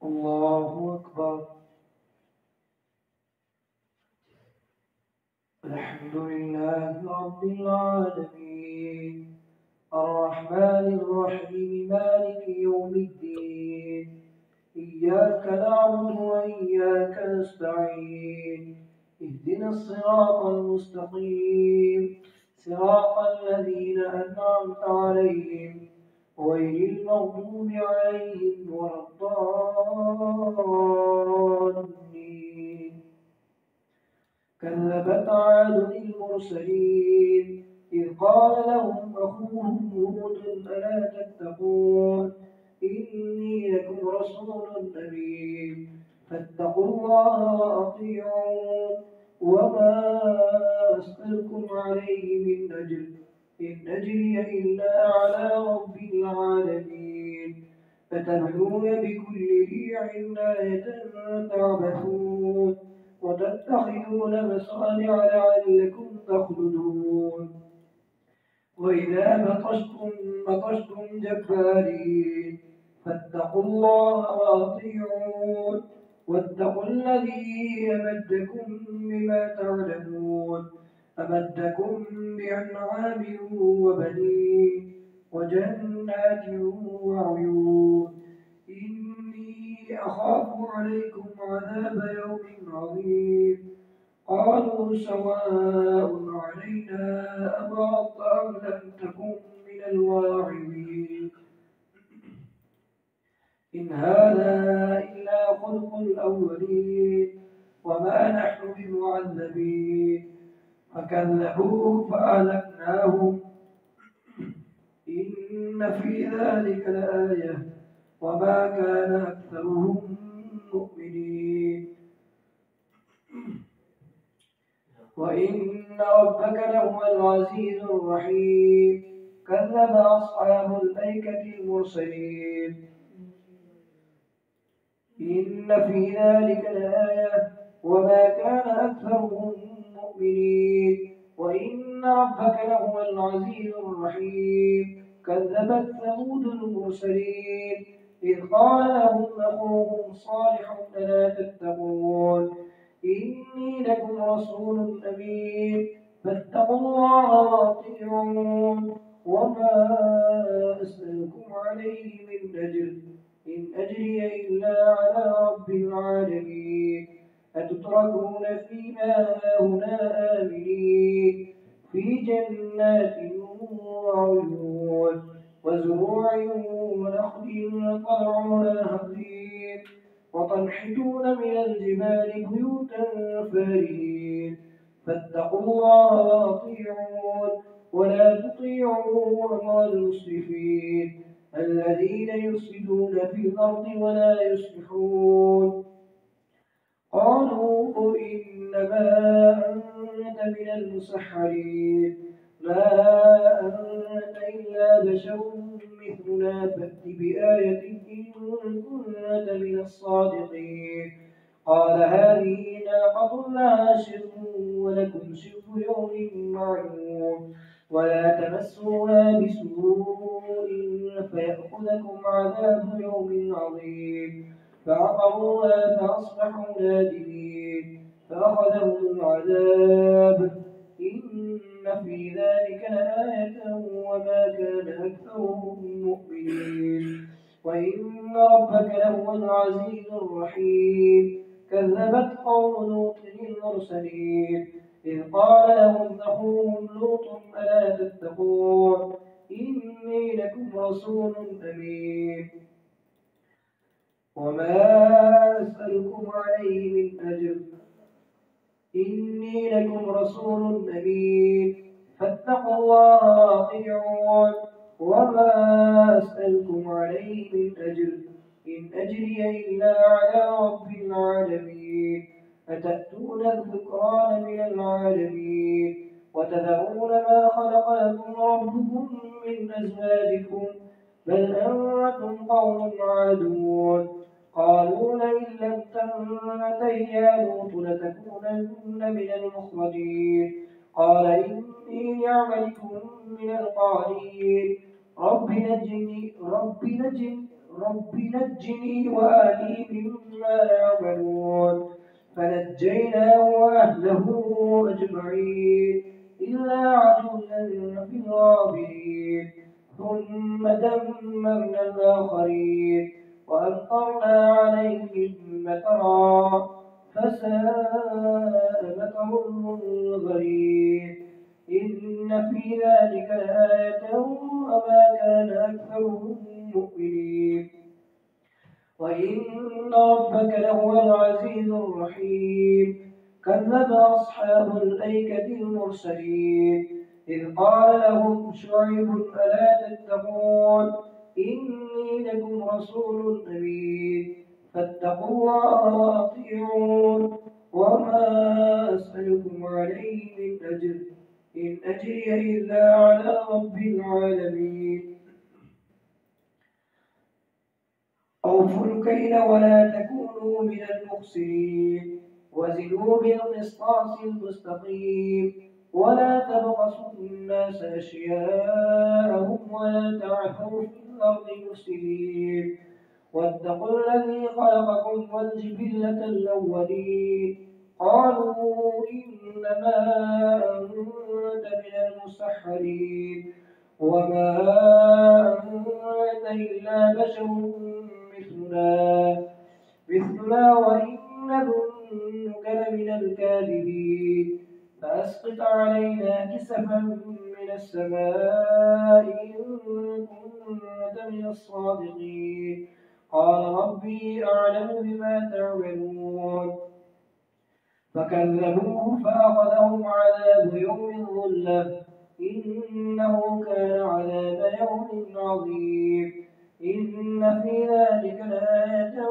الله أكبر. الحمد لله رب العالمين الرحمن الرحيم مالك يوم الدين إياك نعبد وإياك نستعين اهدنا الصراط المستقيم صراط الذين أنعمت عليهم غير المغضوب عليهم ولا الضالين. كذبت عاد المرسلين إذ قال لهم أخوهم هود ألا تتقون إني لكم رسول أمين فاتقوا الله وأطيعون وما أسألكم عليه من أجر إن أجري إلا على رب العالمين فتبنون بكل ريع آية تعبثون وتتخذون مصانع لعلكم تخلدون وإذا بطشتم جبارين فاتقوا الله وأطيعون واتقوا الذي أمدكم بما تعلمون أمدكم بأنعام وبنين وجنات وعيون إني أخاف عليكم عذاب يوم عظيم قالوا سواء علينا أبرأت أم لم تكن من الواعظين إن هذا إلا خلق الأولين وما نحن بمعذبين فكذبوه فأهلكناهم إن في ذلك لآية وما كان أكثرهم مؤمنين وإن ربك لهو العزيز الرحيم كذب أصحاب الأيكة المرسلين إن في ذلك لآية وما كان أكثرهم مؤمنين وإن ربك لهو العزيز الرحيم كذبت ثمود المرسلين إذ قال لهم أخوهم صالح ألا تتقون إني لكم رسول أمين فاتقوا الله وأطيعون وما أسألكم عليه من أجر إن أجري إلا على رب العالمين أتتركون فيما هاهنا آمنين في جنات وعيون وزروع ونخل طلعها هضيم وتنحتون من الجبال بيوتا فارهين فاتقوا الله وأطيعون ولا تطيعوا أمر المسرفين الذين يفسدون في الأرض ولا يصلحون قالوا إنما أنت من المسحرين ما أنت إلا بشر مثلنا فأت بآية إن كنت من الصادقين قال هذه ناقة لها شرب ولكم شرب يوم معلوم ولا تمسوها بسوء فيأخذكم عذاب يوم عظيم فعقروها فأصبحوا نادمين فأخذهم العذاب إن في ذلك لآية وما كان أكثرهم مؤمنين وإن ربك لهو العزيز الرحيم كذبت قوم لوط المرسلين إذ قال لهم أخوهم لوط ألا تتقون إني لكم رسول أمين وما أسألكم عليه من أجر إني لكم رسول أمين فاتقوا الله وأطيعون وما أسألكم عليه من أجر إن أجري إلا على رب العالمين أتأتون الذكران من العالمين وتذرون ما خلق لكم ربكم من أزواجكم بل أنتم قوم عادون قالوا لئن لم تنته يا لوط لتكونن من المخرجين قال إني لعملكم من القالين رب نجني رب نجني وأهلي مما يعملون فنجيناه وأهله أجمعين إلا عجوزا في الغابرين ثم دمرنا الآخرين وأمطرنا عليهم مطرا فساء مطر المنذرين إن في ذلك لآية وما كان أكثرهم مؤمنين وإن ربك لهو العزيز الرحيم كذب أصحاب الأيكة المرسلين إذ قال لهم شعيب ألا تتقون إني لكم رسول أمين فاتقوا الله وأطيعون وما أسألكم عليه من أجر إن أجري إلا على رب العالمين أوفوا الكيل ولا تكونوا من المخسرين وزنوا بالقسطاس المستقيم ولا تبخسوا الناس أشياءهم ولا تعثوا في الأرض مفسدين واتقوا الذي خلقكم والجبلة الأولين قالوا إنما أنت من المسحرين وما أنت إلا بشر مثلنا وإن نظنك لمن الكاذبين فأسقط علينا كسفا من السماء إن كنت من الصادقين قال ربي أعلم بما تعملون فكذبوه فأخذهم عذاب يوم الظلة إنه كان عذاب يوم عظيم إن في ذلك لآية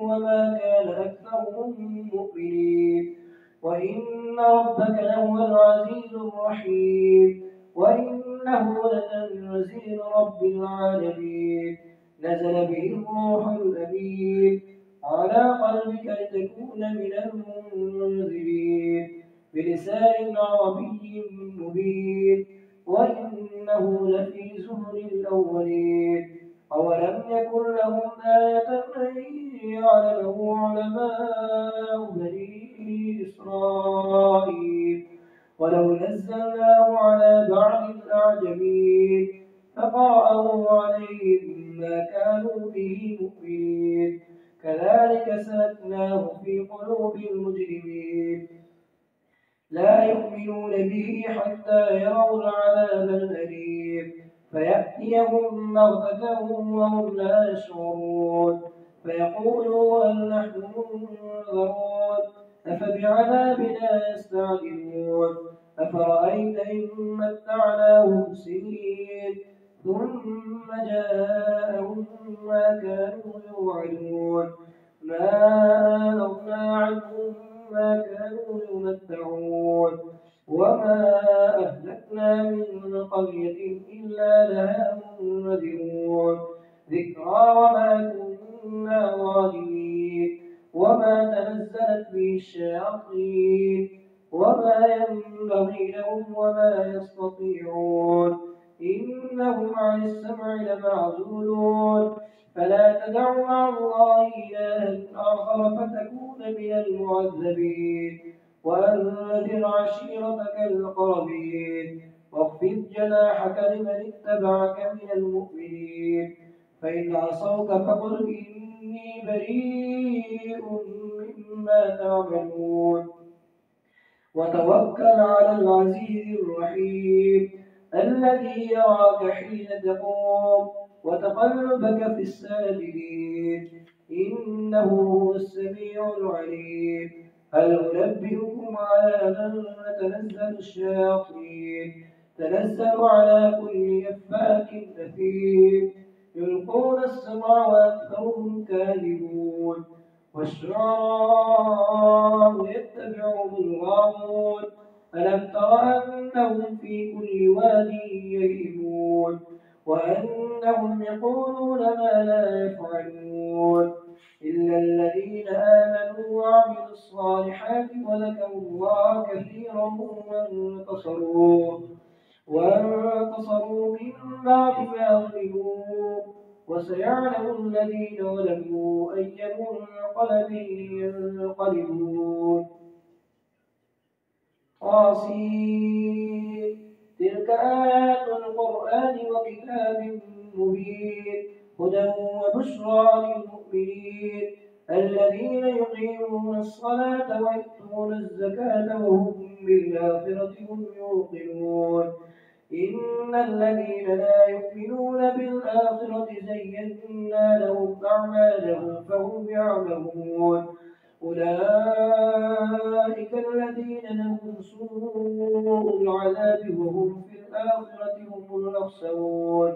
وما كان أكثرهم مؤمنين وإن ربك لهو العزيز الرحيم وإنه لتنزيل رب العالمين نزل به الروح الأمين على قلبك لتكون من المنذرين بلسان عربي مبين وإنه لفي زبر الأولين أولم يكن لهم آية أن يعلمه علماء بني إسرائيل ولو نزلناه على بعض الأعجمين فقرأه عليهم ما كانوا به مؤمنين كذلك سلكناه في قلوب المجرمين لا يؤمنون به حتى يروا العذاب الأليم فيأتيهم بغتة وهم لا يشعرون فيقولوا هل نحن منذرون أفبعذابنا يستعجلون أفرأيت إن متعناهم سنين ثم جاءهم ما كانوا يوعدون ما أغنى عنهم ما كانوا يمتعون وما أهلكنا من قرية إلا لها منذرون ذكرى وما كنا ظالمين وما تنزلت به الشياطين وما ينبغي لهم وما يستطيعون إنهم عن السمع لمعزولون فلا تدع مع الله إلها آخر فتكون من المعذبين وأنذر عشيرتك الأقربين واخفض جناحك لمن اتبعك من المؤمنين فإن عصوك فقل إني بريء مما تعملون وتوكل على العزيز الرحيم الذي يراك حين تقوم وتقلبك في الساجدين إنه هو السميع العليم هل أنبئكم على من تنزل الشياطين تنزل على كل أفاك أثيم يلقون السمع وأكثرهم كاذبون والشعراء يتبعهم الغاوون ألم تر أنهم في كل واد يهيمون وأنهم يقولون ما لا يفعلون إلا الذين آمنوا وعملوا الصالحات وذكروا الله كثيرا وانتصروا من بعد ما ظلموا وسيعلم الذين ظلموا أي منقلب ينقلبون. طاسين تلك آيات القرآن وكتاب مبين هدى وبشرى للمؤمنين الذين يقيمون الصلاة ويؤتون الزكاة وهم بالآخرة هم يوقنون. إن الذين لا يؤمنون بالآخرة زينا لهم أعمالهم فهم يعلمون. أولئك الذين لهم سوء العذاب وهم في الآخرة هم الأخسرون.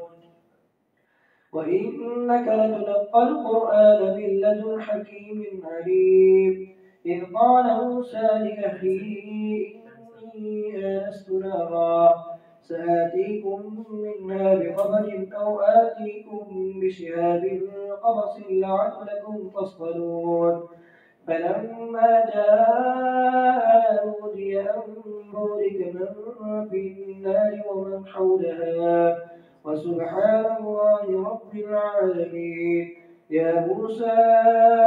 وإنك لتلقى القرآن من لدن حكيم عليم. إذ قال موسى لأخيه إني آنست نارا سآتيكم منها بخبر أو آتيكم بشهاب قبس لعلكم تصطلون. فلما جاء نودي أن بورك من في النار ومن حولها وسبحان الله رب العالمين. يا موسى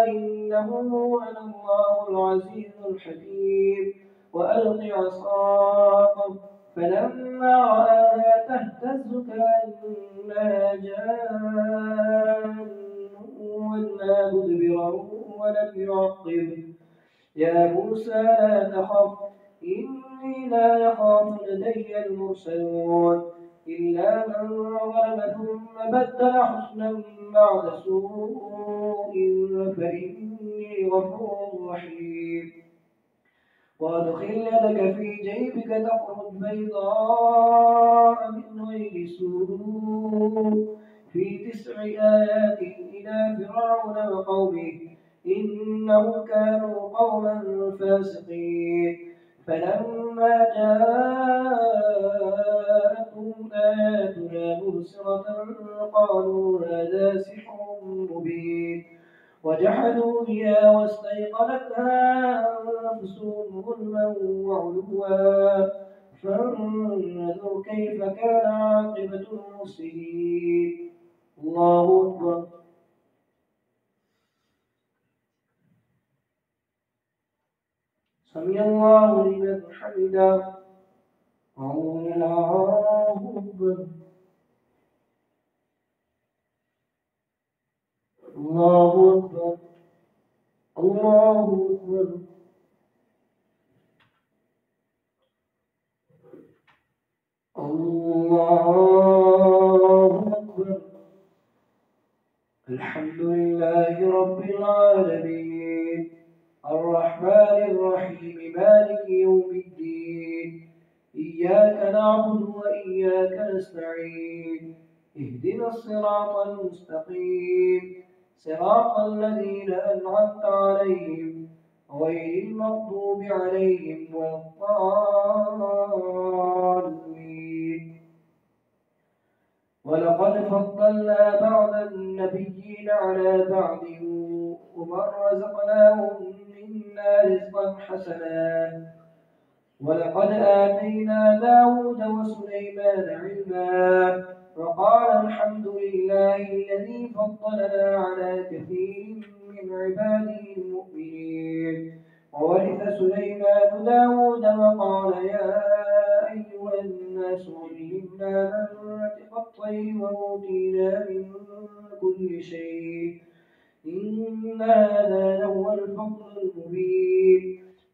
إنه أنا الله العزيز الحكيم وألق عصاك فلما رآها تهتز كأنها جان ولا مدبرا ولم يعقب. يا موسى لا تخف إني لا يخاف لدي المرسلون إلا من ظلم ثم بدل حسنا بعد سوء فإني غفور رحيم. وادخل يدك في جيبك تخرج بيضاء من غير سوء في 9 آيات إلى فرعون وقومه إنهم كانوا قوما فاسقين. فلما جاءتهم آياتنا مبصرة قالوا هذا سحر مبين وجحدوا بها واستيقنتها أنفسهم ظلما وعلوا فانظر كيف كان عاقبة المفسدين. الله أكبر. سمع الله لمن حمده. الله أكبر. الله أكبر. الله أكبر. الله أكبر. الحمد لله رب العالمين الرحمن الرحيم مالك يوم الدين إياك نعبد وإياك نستعين اهدنا الصراط المستقيم صراط الذين أنعمت عليهم غير المغضوب عليهم ولا الضالين. ولقد فضلنا بعض النبيين على بعض ومن رزقناهم منا رزقا حسنا ولقد آتينا داود وسليمان علما وقال الحمد لله الذي فضلنا على كثير من عباده المؤمنين. وورث سليمان داود وقال يا أيها الناس علمنا منطق الطير وأوتينا من كل شيء إن هذا لهو الفضل المبين.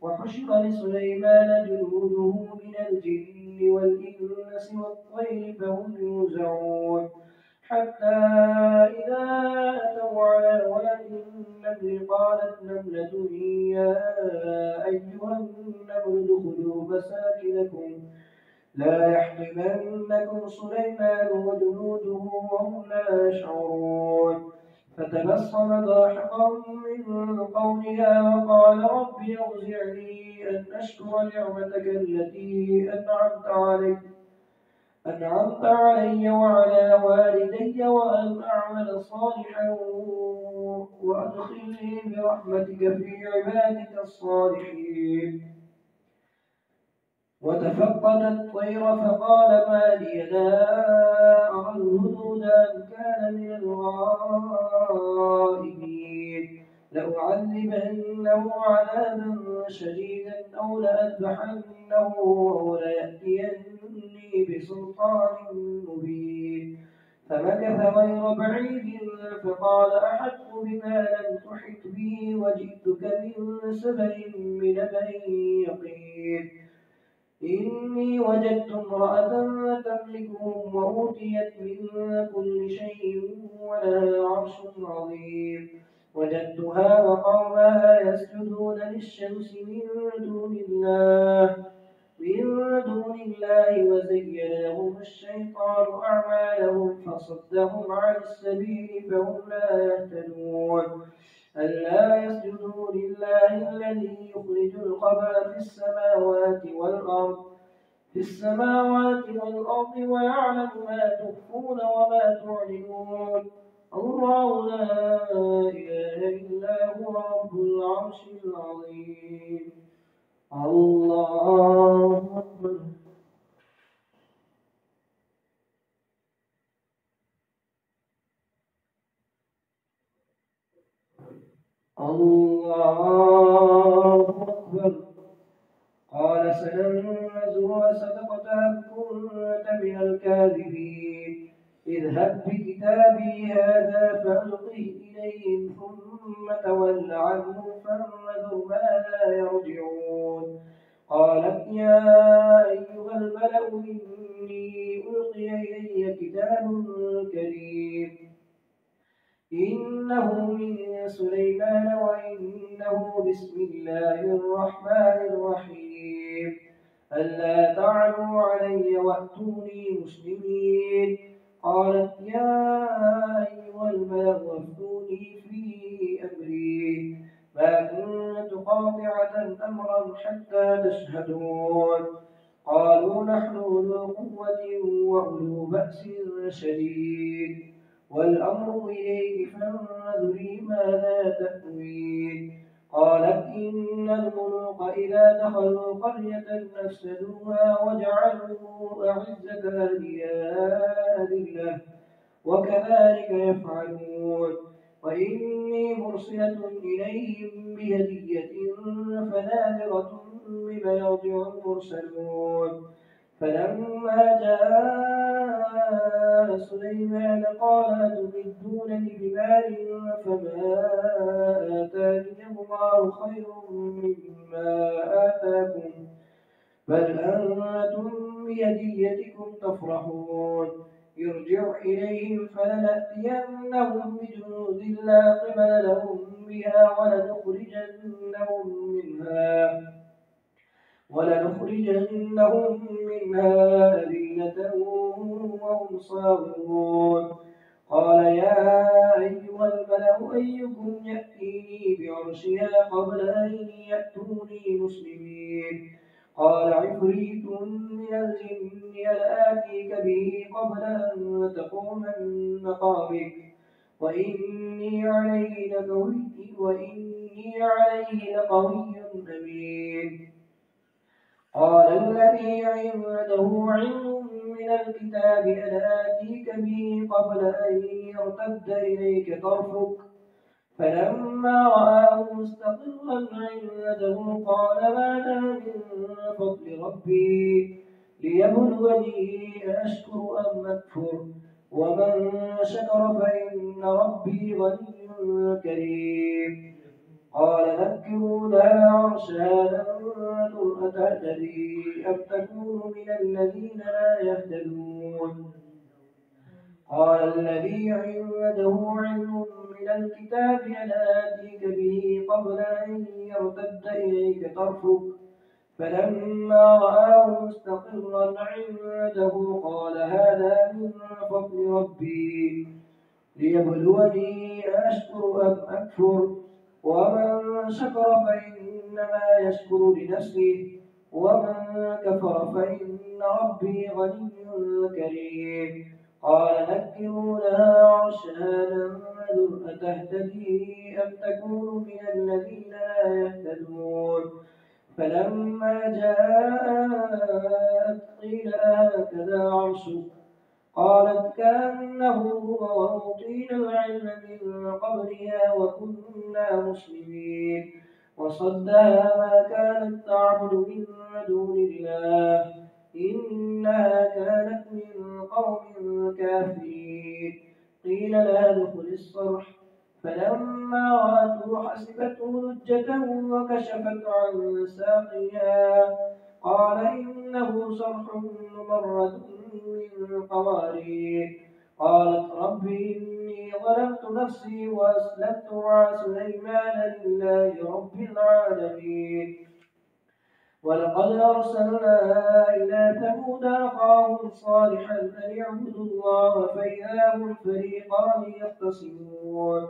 وحشر لسليمان جنوده من الجن والإنس والطير فهم يوزعون حتى إذا أتوا على واد النمل قالت نملة يا أيها النمل ادخلوا مساكنكم لا يحطمنكم سليمان وجنوده وهم لا يشعرون. فتبسم ضاحكا من قولها وقال رب أوزعني أن أشكر نعمتك التي أنعمت علي وعلى والدي وأن أعمل صالحا وأدخلني برحمتك في عبادك الصالحين. وتفقد الطير فقال ما لي لا أرى الهدهد أم كان من الغائبين لأعذبنه عذابا شديدا أو لأذبحنه أو ليأتيني بسلطان مبين فمكث غير بعيد فقال أحطت بما لم تحط به وجئتك من سبأ بنبأ يقين إني وجدت امرأة تملكهم وأوتيت من كل شيء ولها عرش عظيم وجدتها وقومها يسجدون للشمس من دون الله وزين لهم الشيطان أعمالهم فصدهم عن السبيل فهم لا يهتدون ألا يسجدوا لله الذي يخرج الخبأ في السماوات والأرض ويعلم ما تخفون وما تعلنون الله لا إله إلا هو رب العرش العظيم الله أكبر الله أكبر قال سننظر أصدقت أم كنت من الكاذبين اذهب بكتابي هذا فألقه إليهم ثم تول عنهم فانظر ماذا يرجعون قالت يا أيها الملأ إني ألقي إلي كتاب كريم إنه من سليمان وإنه بسم الله الرحمن الرحيم ألا تعلوا علي وأتوني مسلمين قالت يا أيها الملأ وافتوني في أمري ما كنت قاطعة أمرا حتى تشهدون قالوا نحن أولو قوة وأولو بأس شديد والأمر إليه فانظري ماذا تأوين قالت إن الملوك إذا دخلوا قرية أفسدوها وجعلوا أعزة أهلها أذلة وكذلك يفعلون وإني مرسلة إليهم بهدية فناظرة بما يرجع المرسلون فلما جاء سليمان قال تمدونني بمال فما آتاني الله خير مما آتاكم بل أنتم بهديتكم تفرحون ارجع إليهم فلنأتينهم بجنود لا قبل لهم بها ولنخرجنهم منها أذلة وهم صاغرون قال يا أيها الملأ أيكم يأتيني بعرشها قبل أن يأتوني مسلمين قال عفريت من الجن لآتيك به قبل أن تقوم من مقامك وإني عليه لقوي أمين قال الذي عنده علم من الكتاب أنا آتيك به قبل أن يرتد إليك طرفك فلما رآه مستقرا عنده قال هذا من فضل ربي ليبلوني أشكر أم أكفر ومن شكر فإن ربي غني كريم قال نكروا لها عرشها ننظر أتهتدي أم تكون من الذين لا يهتدون قال الذي عنده علم من الكتاب أنا آتيك به قبل أن يرتد إليك طرفك فلما رآه مستقرا عنده قال هذا من فضل ربي ليبلوني أشكر أم أكفر ومن شكر فإنما يشكر لنفسه ومن كفر فإن ربي غني كريم قال نكروا لها عرشها ننظر أتهتدي أم تكون من الذين لا يهتدون فلما جاءت قيل هكذا عرشك قالت كأنه هو وأوتينا العلم من قبلها وكنا مسلمين وصدها ما كانت تعبد من دون الله إنها كانت من قوم كافرين قيل لها ادخل الصرح فلما رأته حسبته لجة وكشفت عن ساقيها قال إنه صرح ممرد من قوارير قالت رب إني ظلمت نفسي وأسلمت مع سليمان لله رب العالمين ولقد أرسلنا إلى ثمود أخاهم صالحا أن اعبدوا الله فإذا هم فريقان يختصمون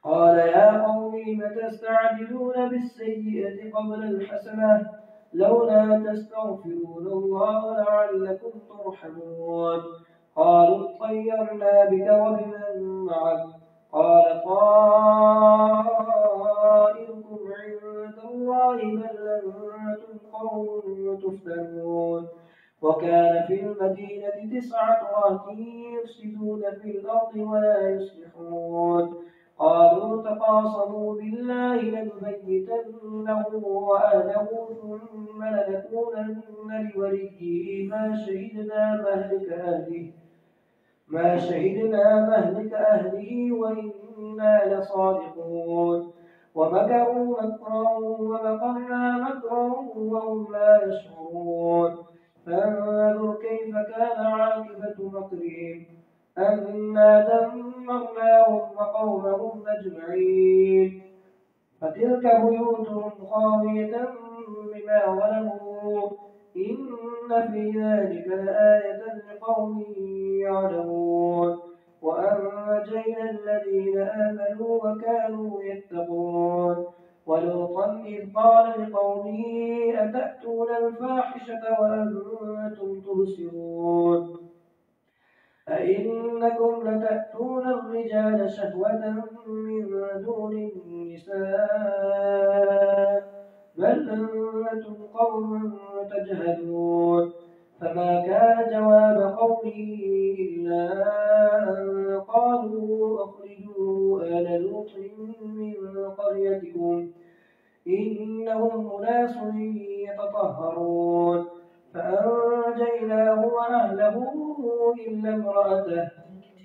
قال يا قوم لم تستعجلون بالسيئة قبل الحسنة لولا تستغفرون الله لعلكم ترحمون قالوا اطيرنا بك وبمن معك قال طائركم عند الله بل أنتم قوم تفتنون وكان في المدينة 9 رهط يفسدون في الأرض ولا يصلحون قالوا تقاصموا بالله لنبيتنه وأهله ثم لنكونن لوليه ما شهدنا مهلك أهله وإنا لصادقون ومكروا مكرا ومكرنا مكرا وهم لا يشعرون فانظر كيف كان عاقبة مكرهم أنا دمرناهم وقومهم أجمعين فتلك بيوتهم خاوية بما ظلموا إن في ذلك لآية لقوم يعلمون وأنجينا الذين آمنوا وكانوا يتقون ولوطا إذ قال لقومه أتأتون الفاحشة وأنتم تبصرون أئنكم لتأتون الرجال شهوة من دون النساء بل أنتم قوم تجهلون فما كان جواب قومه إلا أن قالوا أخرجوا آل لوط من قريتكم إنهم أناس يتطهرون فأنجيناه وأهله إلا امرأته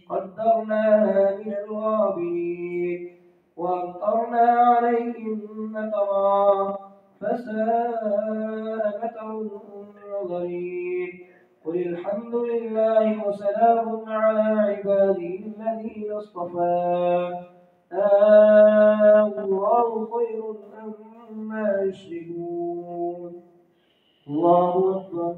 قدرناها من الغابرين وأمطرنا عليهم مطرا فساء مطر المنذرين قل الحمد لله وسلام على عباده الذين اصطفى الله خير أما يشركون الله أكبر